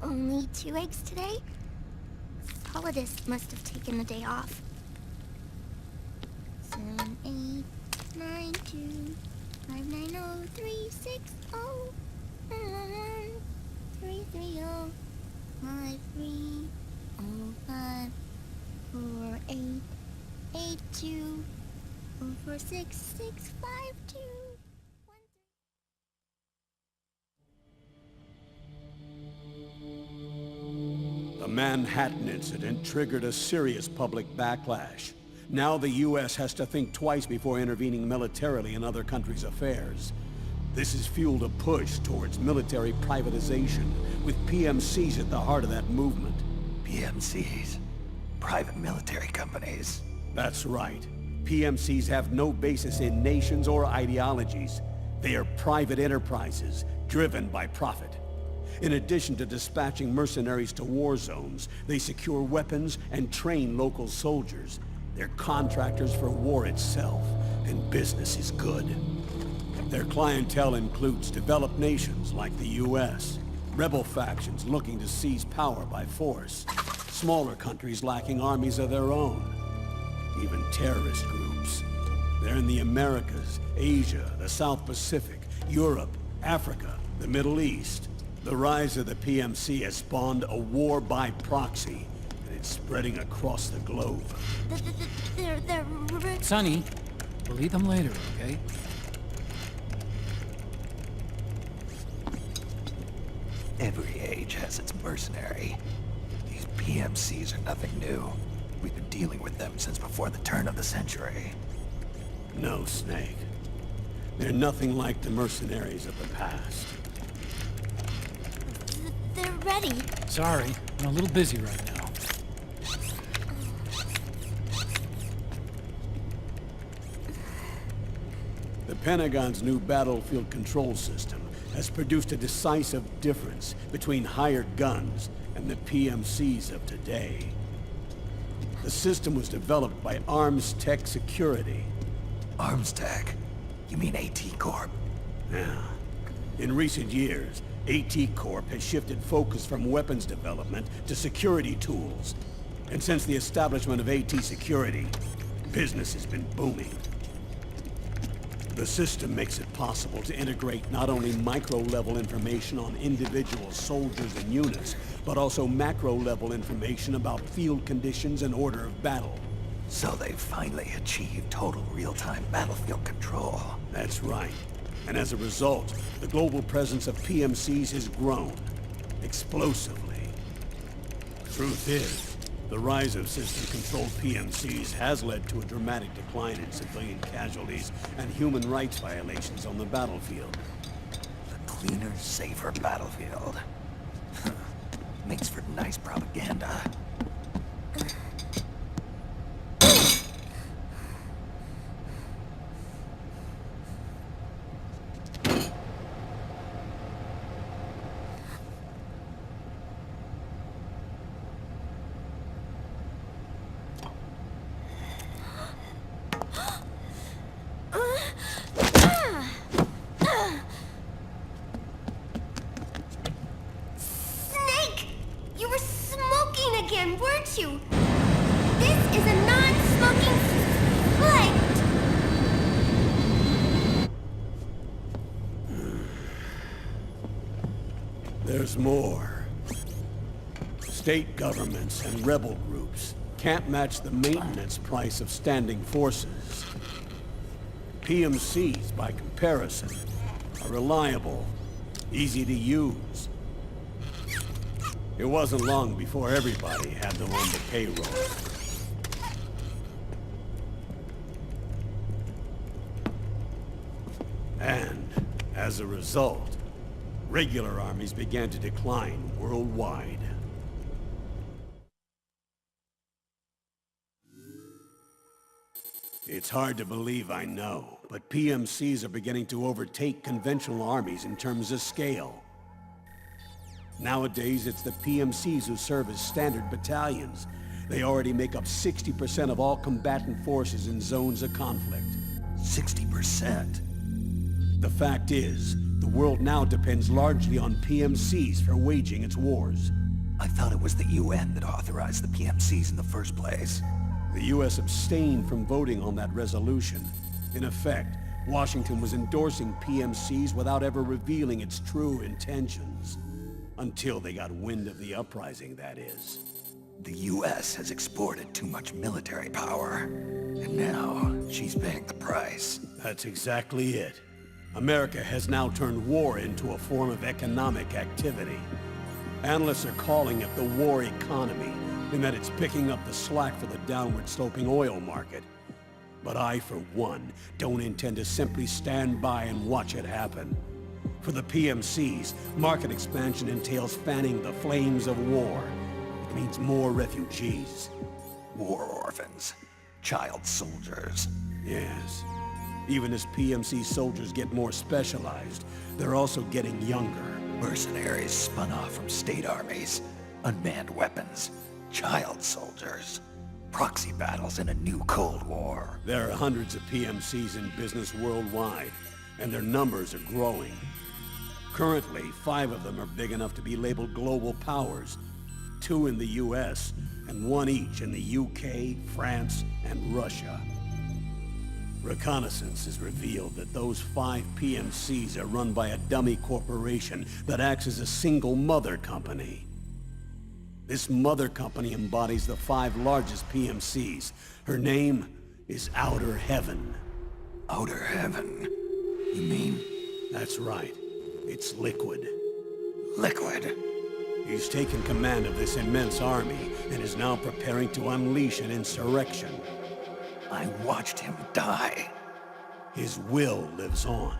Only 2 eggs today? Solidus must have taken the day off. 7, 8, 9, 2, 5, 9, 0, 3, 6, 0, 3, 3, 0, 5, 3, 0, 5, 4, 8, 8, 2, 4, 4, 6, 6, 5, 2. The Manhattan incident triggered a serious public backlash. Now the U.S. has to think twice before intervening militarily in other countries' affairs. This has fueled a push towards military privatization, with PMCs at the heart of that movement. PMCs? Private military companies? That's right. PMCs have no basis in nations or ideologies. They are private enterprises, driven by profit. In addition to dispatching mercenaries to war zones, they secure weapons and train local soldiers. They're contractors for war itself, and business is good. Their clientele includes developed nations like the U.S., rebel factions looking to seize power by force, smaller countries lacking armies of their own, even terrorist groups. They're in the Americas, Asia, the South Pacific, Europe, Africa, the Middle East. The rise of the PMC has spawned a war by proxy, and it's spreading across the globe. They're... Sonny, we'll eat them later, okay? Every age has its mercenary. These PMCs are nothing new. We've been dealing with them since before the turn of the century. No, Snake. They're nothing like the mercenaries of the past. They're ready. Sorry, I'm a little busy right now. The Pentagon's new battlefield control system has produced a decisive difference between hired guns and the PMCs of today. The system was developed by Arms Tech Security. Arms Tech? You mean AT Corp? Yeah. In recent years, AT Corp has shifted focus from weapons development to security tools. And since the establishment of AT Security, business has been booming. The system makes it possible to integrate not only micro-level information on individual soldiers and units, but also macro-level information about field conditions and order of battle. So they've finally achieved total real-time battlefield control. That's right. And as a result, the global presence of PMCs has grown explosively. Truth is, the rise of system-controlled PMCs has led to a dramatic decline in civilian casualties and human rights violations on the battlefield. A cleaner, safer battlefield. Makes for nice propaganda. Weren't you? This is a non-smoking flight! There's more. State governments and rebel groups can't match the maintenance price of standing forces. PMCs, by comparison, are reliable, easy to use. It wasn't long before everybody had them on the payroll. And, as a result, regular armies began to decline worldwide. It's hard to believe, I know, but PMCs are beginning to overtake conventional armies in terms of scale. Nowadays, it's the PMCs who serve as standard battalions. They already make up 60% of all combatant forces in zones of conflict. 60%? The fact is, the world now depends largely on PMCs for waging its wars. I thought it was the UN that authorized the PMCs in the first place. The US abstained from voting on that resolution. In effect, Washington was endorsing PMCs without ever revealing its true intentions. Until they got wind of the uprising, that is. The US has exported too much military power, and now she's paying the price. That's exactly it. America has now turned war into a form of economic activity. Analysts are calling it the war economy, in that it's picking up the slack for the downward-sloping oil market. But I, for one, don't intend to simply stand by and watch it happen. For the PMCs, market expansion entails fanning the flames of war. It means more refugees. War orphans. Child soldiers. Yes. Even as PMC soldiers get more specialized, they're also getting younger. Mercenaries spun off from state armies. Unmanned weapons. Child soldiers. Proxy battles in a new Cold War. There are hundreds of PMCs in business worldwide, and their numbers are growing. Currently, 5 of them are big enough to be labeled global powers, 2 in the US, and 1 each in the UK, France, and Russia. Reconnaissance has revealed that those 5 PMCs are run by a dummy corporation that acts as a single mother company. This mother company embodies the 5 largest PMCs. Her name is Outer Heaven. Outer Heaven? You mean? That's right. It's Liquid. Liquid? He's taken command of this immense army and is now preparing to unleash an insurrection. I watched him die. His will lives on,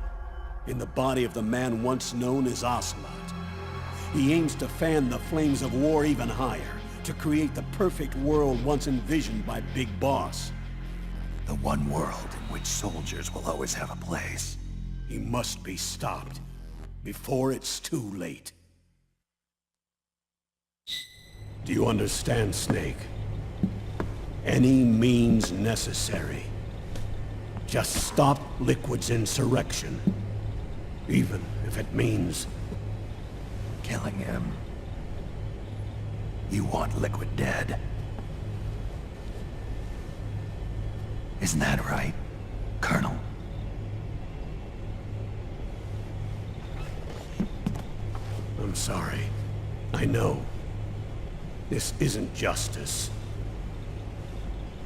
in the body of the man once known as Ocelot. He aims to fan the flames of war even higher, to create the perfect world once envisioned by Big Boss. The one world in which soldiers will always have a place. He must be stopped, before it's too late. Do you understand, Snake? Any means necessary. Just stop Liquid's insurrection. Even if it means killing him. You want Liquid dead. Isn't that right, Colonel? I'm sorry. I know. This isn't justice.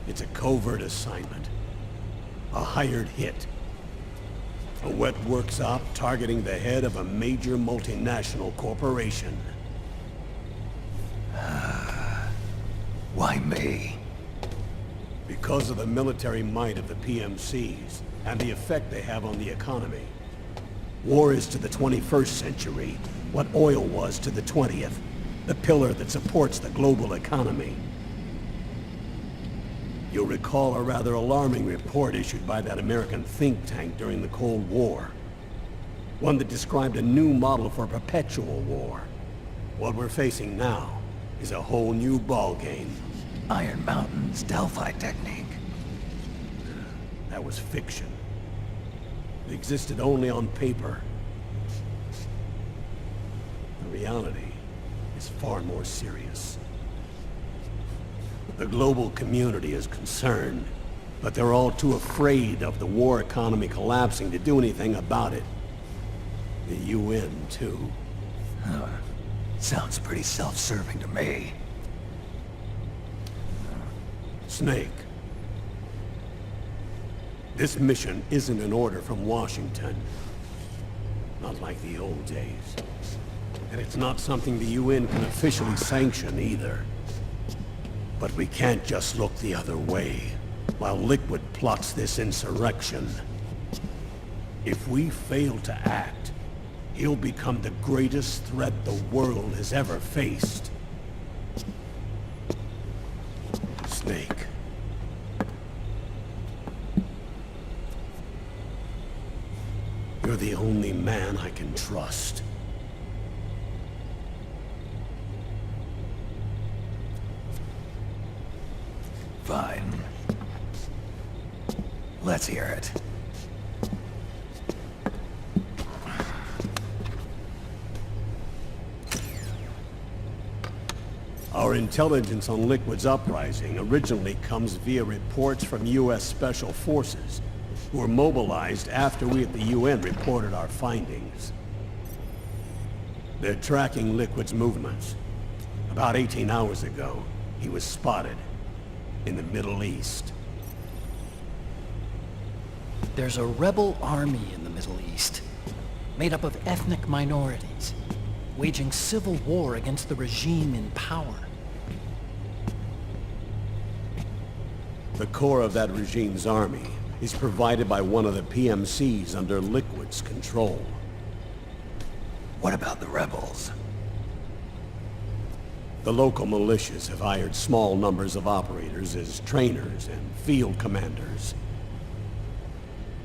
It's a covert assignment. A hired hit. A wet works op targeting the head of a major multinational corporation. Why me? Because of the military might of the PMCs, and the effect they have on the economy. War is to the 21st century what oil was to the 20th, the pillar that supports the global economy. You'll recall a rather alarming report issued by that American think tank during the Cold War. One that described a new model for perpetual war. What we're facing now is a whole new ballgame. Iron Mountain's Delphi technique. That was fiction. It existed only on paper. The reality is far more serious. The global community is concerned, but they're all too afraid of the war economy collapsing to do anything about it. The UN, too. Sounds pretty self-serving to me. Snake. This mission isn't an order from Washington. Not like the old days. And it's not something the UN can officially sanction either. But we can't just look the other way, while Liquid plots this insurrection. If we fail to act, he'll become the greatest threat the world has ever faced. Snake. You're the only man I can trust. Fine. Let's hear it. Our intelligence on Liquid's uprising originally comes via reports from U.S. Special Forces, who were mobilized after we at the UN reported our findings. They're tracking Liquid's movements. About 18 hours ago, he was spotted in the Middle East. There's a rebel army in the Middle East, made up of ethnic minorities, waging civil war against the regime in power. The core of that regime's army is provided by one of the PMCs under Liquid's control. What about the rebels? The local militias have hired small numbers of operators as trainers and field commanders.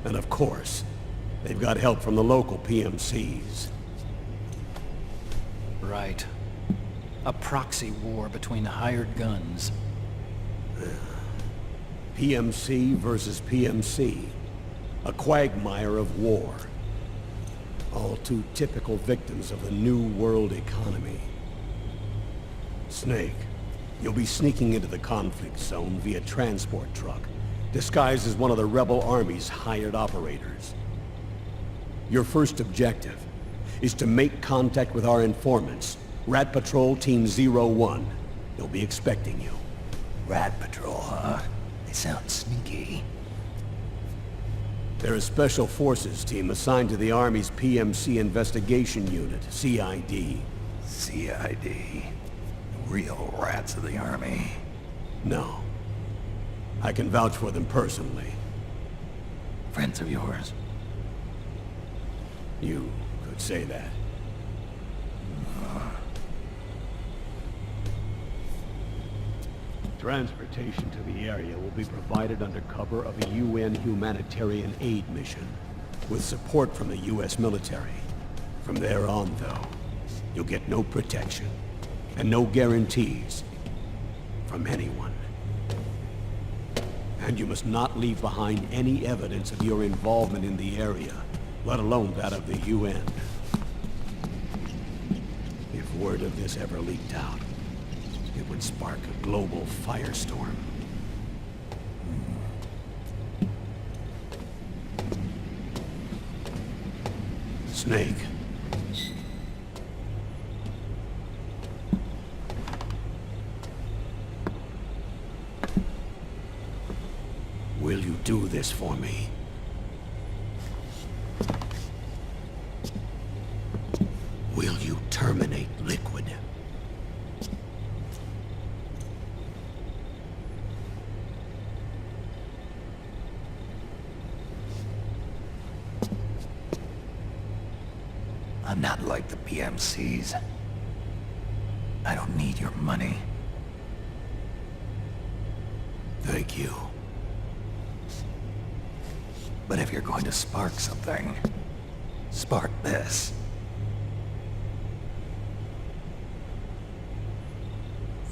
And of course, they've got help from the local PMCs. Right. A proxy war between hired guns. PMC versus PMC. A quagmire of war. All too typical victims of the new world economy. Snake, you'll be sneaking into the conflict zone via transport truck, disguised as one of the rebel army's hired operators. Your first objective is to make contact with our informants, Rat Patrol Team 01. They'll be expecting you. Rat Patrol, huh? They sound sneaky. They're a special forces team assigned to the Army's PMC Investigation Unit, CID. CID. Real rats of the Army. No. I can vouch for them personally. Friends of yours? You could say that. Transportation to the area will be provided under cover of a UN humanitarian aid mission, with support from the US military. From there on, though, you'll get no protection, and no guarantees from anyone. And you must not leave behind any evidence of your involvement in the area, let alone that of the UN. If word of this ever leaked out, it would spark a global firestorm. Snake. Will you do this for me? Will you terminate Liquid? I'm not like the PMCs. I don't need your money. Thank you. But if you're going to spark something, spark this.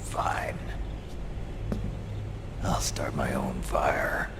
Fine. I'll start my own fire.